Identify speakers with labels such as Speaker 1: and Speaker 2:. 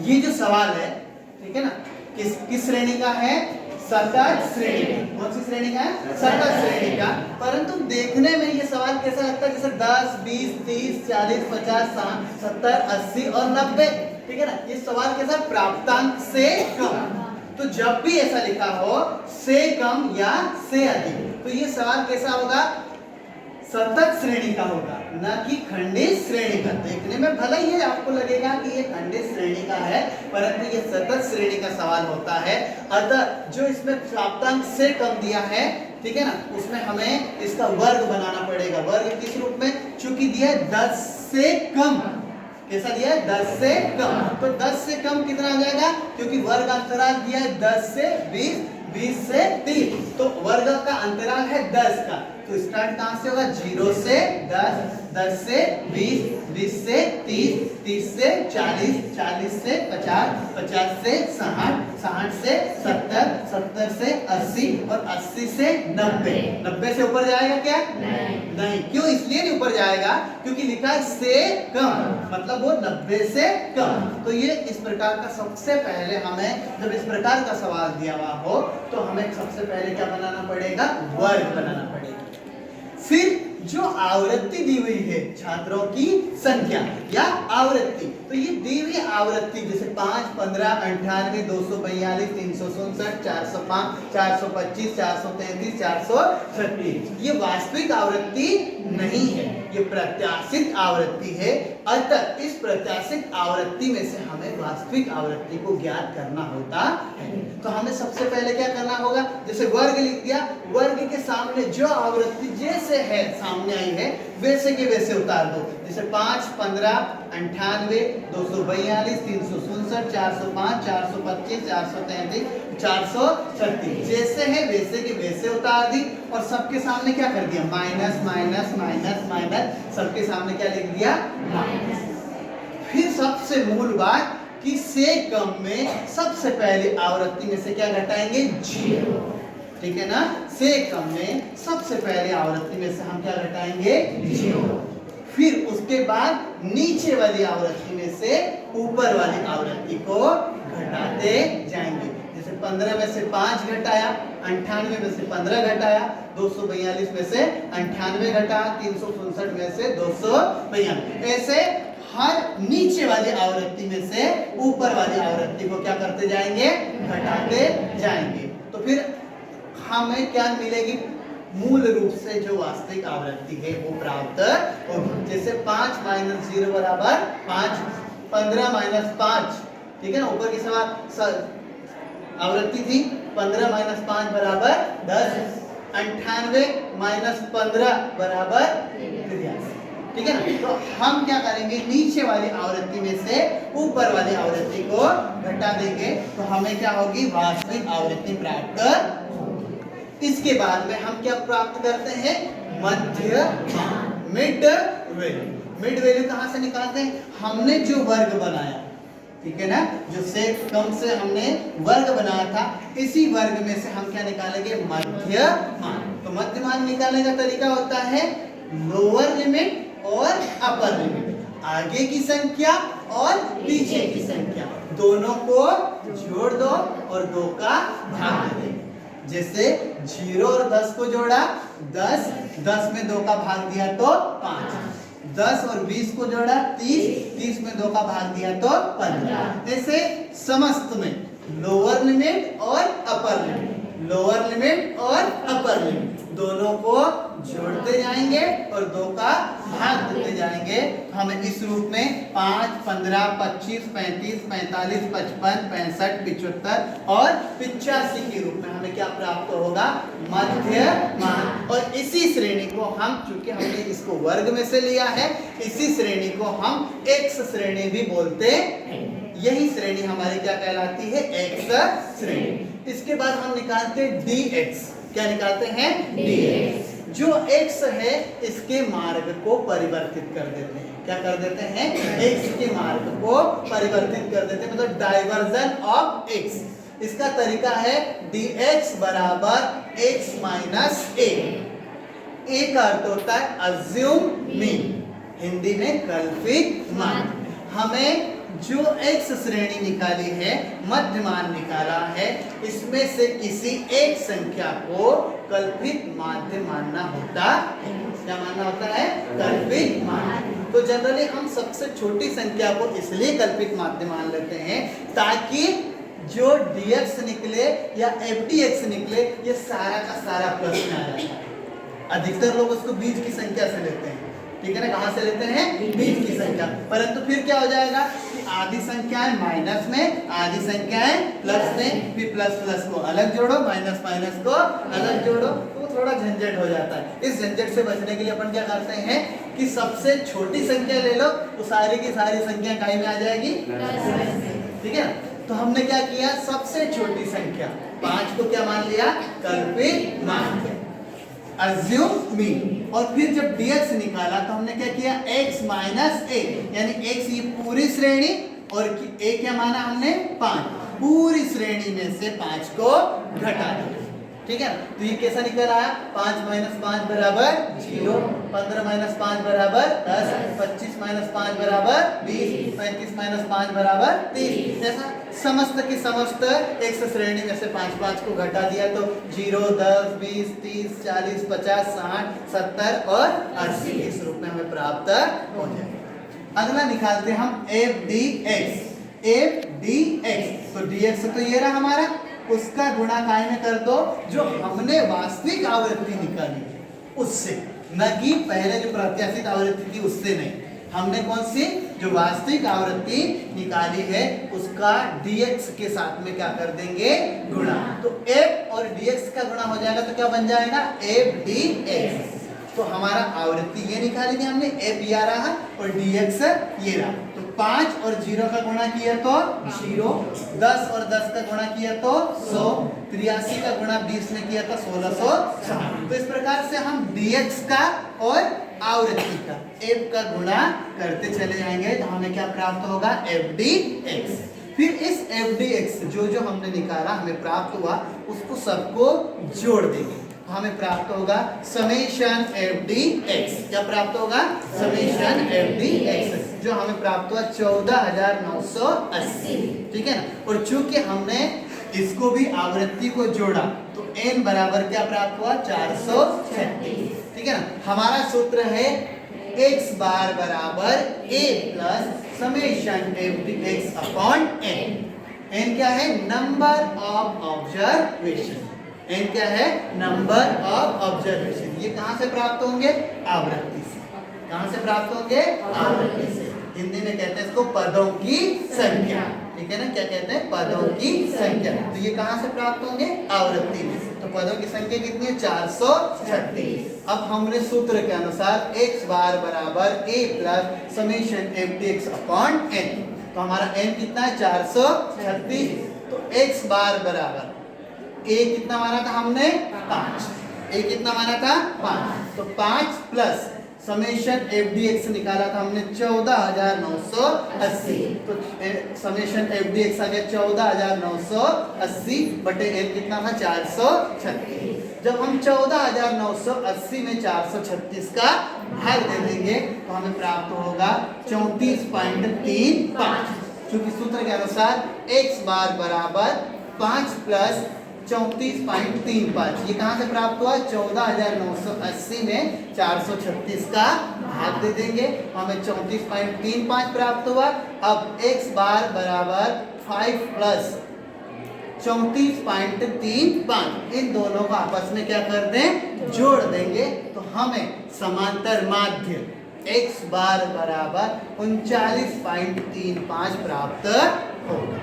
Speaker 1: ये जो सवाल है, ठीक है ना, किस श्रेणी का है? सतत श्रेणी। कौन सी श्रेणी का है? सतत श्रेणी का। परंतु देखने में ये सवाल कैसा लगता है? जैसे 10, 20, 30, 40, 50, 60, 70, 80 और 90, ठीक है ना। ये सवाल कैसा? प्राप्तांक से कम। तो जब भी ऐसा लिखा हो से कम या से अधिक, तो ये सवाल कैसा होगा? सतत श्रेणी का होगा, न कि खंडित श्रेणी का। देखने में भले ही आपको लगेगा कि ये खंडित श्रेणी का है, परंतु ये सतत श्रेणी का सवाल होता है। अतः जो इसमें प्राप्तांक से कम दिया है, ठीक है ना, उसमें हमें इसका वर्ग बनाना पड़ेगा। वर्ग किस रूप में? चूंकि दिया है 10 से कम। कैसा दिया है? 10 से कम। तो 10 से कम कितना आ जाएगा? क्योंकि वर्ग अंतराल दिया है 10 से 20, 20 से 30, तो वर्ग का अंतराल है 10 का। तो स्टार्ट कहां से होगा? 0 से 10, 10 से 20, 20 से 30, 30 से 40, 40 से 50, 50 से 60, 60 से 70, 70 से 80 और 80 से 90। 90 से ऊपर जाएगा क्या? नहीं। क्यों इसलिए नहीं ऊपर जाएगा? क्योंकि लिखा है से कम, मतलब वो 90 से कम। तो ये इस प्रकार का सबसे पहले हमें, जब इस प्रकार का सवाल दिया हुआ हो, तो हमें सबसे पहले क्या बनाना पड़ेगा? वर्ग बनाना पड़ेगा। फिर जो आवृत्ति दी हुई है छात्रों की संख्या या आवृत्ति, तो ये दी हुई आवृत्ति जैसे 5, 15, 98, 242, 367, 405, 425, 433, 436, ये वास्तविक आवृत्ति नहीं है, ये प्रत्याशित आवृत्ति है। अतः इस प्रत्याशित आवृत्ति में से हमें वास्तविक आवृत्ति को ज्ञात करना होता है। तो हमें सबसे पहले क्या करना होगा? जैसे वर्ग लिख दिया, वर्ग के सामने जो आवृत्ति जैसे है सामने आई है, वैसे के वैसे उतार दो। जैसे 5, 15, 98, 242, 367, 405, 425, 433, 436, जैसे है वैसे के वैसे उतार दी। और सबके सामने क्या कर दिया? माइनस माइनस माइनस माइनस, सबके सामने क्या लिख दिया? माइनस। फिर सबसे मूल बात कि से कम में सबसे पहले आवृत्ति में से क्या घटाएंगे? 0, ठीक है ना। से कम में सबसे पहले आवृत्ति में से हम क्या घटाएंगे? 0। फिर उसके बाद नीचे वाली आवृत्ति में से ऊपर वाली आवृत्ति को घटाते जाएंगे। जैसे 15 में से 5 घटाया, 98 में से 15 घटाया, 242 में से 98 घटाया, 367 में से 292, ऐसे हर नीचे वाली आवृत्ति में से ऊपर वाली आवृत्ति को क्या करते जाएंगे? घटाते जाएंगे। तो फिर हमें क्या मिलेगी? मूल रूप से जो वास्तविक आवृत्ति है वो प्राप्त होगी। जैसे 5 - 0 बराबर 5, 15 - 5, ठीक है ना। ऊपर की सवाल आवृत्ति थी 15 - 5 बराबर 10, 98 - 15 बराबर 83, ठीक है ना। तो हम क्या करेंगे? नीचे वाली आवृत्ति में से ऊपर वाली आवृत्ति को घटा देंगे, तो हमें क्या होगी? वास्तविक आवृत्ति प्राप्त होगी। इसके बाद में हम क्या प्राप्त करते हैं? मध्य मान, मिड वैल्यू। मिड वैल्यू कहां से निकालते हैं? हमने जो वर्ग बनाया, ठीक है ना, जो से कम से हमने वर्ग बनाया था, इसी वर्ग में से हम क्या निकालेंगे? मध्य मान। तो मध्य मान निकालने का तरीका होता है लोअर लिमिट और अपर लिमिट, आगे की संख्या और पीछे की संख्या, दोनों को जोड़ दो और 2 का भाग दे। जैसे 0 और 10 को जोड़ा 10, 10 में 2 का भाग दिया तो 5, 10 और 20 को जोड़ा 30, 30 में 2 का भाग दिया तो 15। ऐसे समस्त में लोअर लिमिट और अपर लिमिट, लोअर लिमिट और अपर लिमिट दोनों को जोड़ते जाएंगे और 2 का भाग देते जाएंगे। हमें इस रूप में 5, 15, 25, 35, 45, 55, 65, 75 और 85 के रूप में हमें क्या प्राप्त होगा? मध्य मान। और इसी श्रेणी को हम, चूंकि हमने इसको वर्ग में से लिया है, इसी श्रेणी को हम एक्स श्रेणी भी बोलते हैं। यही श्रेणी हमारी क्या कहलाती है? एक्स श्रेणी। इसके बाद हम निकालते हैं dx। क्या निकालते हैं? dx। जो x है इसके मार्ग को परिवर्तित कर देते हैं। क्या कर देते हैं? x के मार्ग को परिवर्तित कर देते हैं, मतलब डाइवर्जन ऑफ x। इसका तरीका है dx बराबर x माइनस a। a का अर्थ होता है अज्यूम मीन, हिंदी में कल्पित मान। हमें जो x श्रेणी निकाली है, मध्यमान निकाला है, इसमें से किसी एक संख्या को कल्पित माध्य मानना होता है। क्या मानना होता है? कल्पित माध्य। तो जनरली हम सबसे छोटी संख्या को इसलिए कल्पित माध्य मान लेते हैं ताकि जो dx निकले या fdx निकले, ये सारा का सारा प्लस में आ जाता है। अधिकतर लोग उसको बीज की संख्या से लेते हैं, ठीक है ना? कहाँ से लेते हैं? बीज की संख्या। परंतु फिर क्या हो जाएगा कि आधी संख्याएं माइनस में, आधी संख्याएं प्लस में, फिर प्लस प्लस को अलग जोड़ो, माइनस माइनस को अलग जोड़ो, तो थोड़ा झंझट हो जाता है। इस झंझट से बचने के लिए अपन क्या करते हैं कि सबसे छोटी संख्या ले लो, तो सारी की सारी संख्या काय में आ जाएगी, ठीक है। तो हमने क्या किया, सबसे छोटी संख्या 5 को क्या मान लिया? कल्पित माध्य, अज्यूम मीन। और फिर जब dx निकाला तो हमने क्या किया, x माइनस a, यानी x ये पूरी श्रेणी और a क्या माना हमने? 5, पूरी श्रेणी में से 5 को घटा दिया, ठीक है। तो ये कैसा निकल आया? 5 माइनस 5 बराबर 0, 15 माइनस 5 बराबर 10, 25 माइनस 5 बराबर 20, 35 माइनस 5 बराबर 30। ऐसा समस्त की समस्त x श्रेणी में से 5 5 को घटा दिया तो 0, 10, 20, 30, 40, 50, 60, 70 और 80 इस रूप में हमें प्राप्त हो जाएगा। अगला निकालते हैं हम fdx। fdx तो dx तो ये रहा हमारा, उसका गुणा काय में कर दो जो हमने वास्तविक आवृत्ति निकाली है उससे, न कि पहले जो प्रत्याशित आवृत्ति थी उससे नहीं। हमने कौन सी जो वास्तविक आवृत्ति निकाली है उसका dx के साथ में क्या कर देंगे? गुणा। तो f और dx का गुणा हो जाएगा तो क्या बन जाएगा? fdx। तो हमारा आवृत्ति ये निकाली थी हमने, f ये रहा और dx ये रहा। तो 5 और 0 का गुणा किया तो 0, 10 और 10 का गुणा किया तो 100, 83 का गुणा 20 में किया तो 1660। तो इस प्रकार से हम dx का और आवृत्ति का f का गुणा करते चले जाएंगे तो हमें क्या प्राप्त होगा? fdx। फिर इस fdx जो हमने निकाला हमें प्राप्त हुआ उसको सबको जोड़ देंगे, हमें प्राप्त होगा समेशन fdx। क्या प्राप्त होगा? समेशन fdx, जो हमें प्राप्त हुआ 14,980, ठीक है ना। और चूंकि हमने इसको भी आवृत्ति को जोड़ा तो n बराबर क्या प्राप्त हुआ? 436, ठीक है ना। हमारा सूत्र है x बार बराबर a plus summation fdx upon n। n क्या है? Number of observation. n क्या है? Number of observation. ये कहां से प्राप्त होंगे? आवृत्ति से। कहां से प्राप्त होंगे? आवृत्ति से। हिंदी में कहते हैं इसको पदों की संख्या, ठीक है ना। क्या कहते हैं? पदों की संख्या। तो ये कहां से प्राप्त होंगे? आवृत्ति में। तो पदों की संख्या कितनी है? 436। अब हमने सूत्र के अनुसार x बार बराबर a plus summation fdx upon n। तो हमारा n कितना है? 436। तो x बार बराबर a कितना माना था हमने? 5। a कितना माना था? 5। तो 5 प्लस समेशन fdx निकाला था हमने 14,980। तो समेशन fdx आ गया 14,980 बटे n कितना था? 436। जब हम 14,980 में 436 का भाग दे देंगे तो हमें प्राप्त होगा 34.35। क्योंकि सूत्र के अनुसार x बार बराबर 5 प्लस 34.35। ये कहां से प्राप्त हुआ? 14,980 में 436 का भाग दे देंगे, हमें 34.35 प्राप्त हुआ। अब x बार बराबर 5 प्लस 34.35, इन दोनों को आपस में क्या कर दें? जोड़ देंगे तो हमें समांतर माध्य x बार बराबर 39.35 प्राप्त होगा।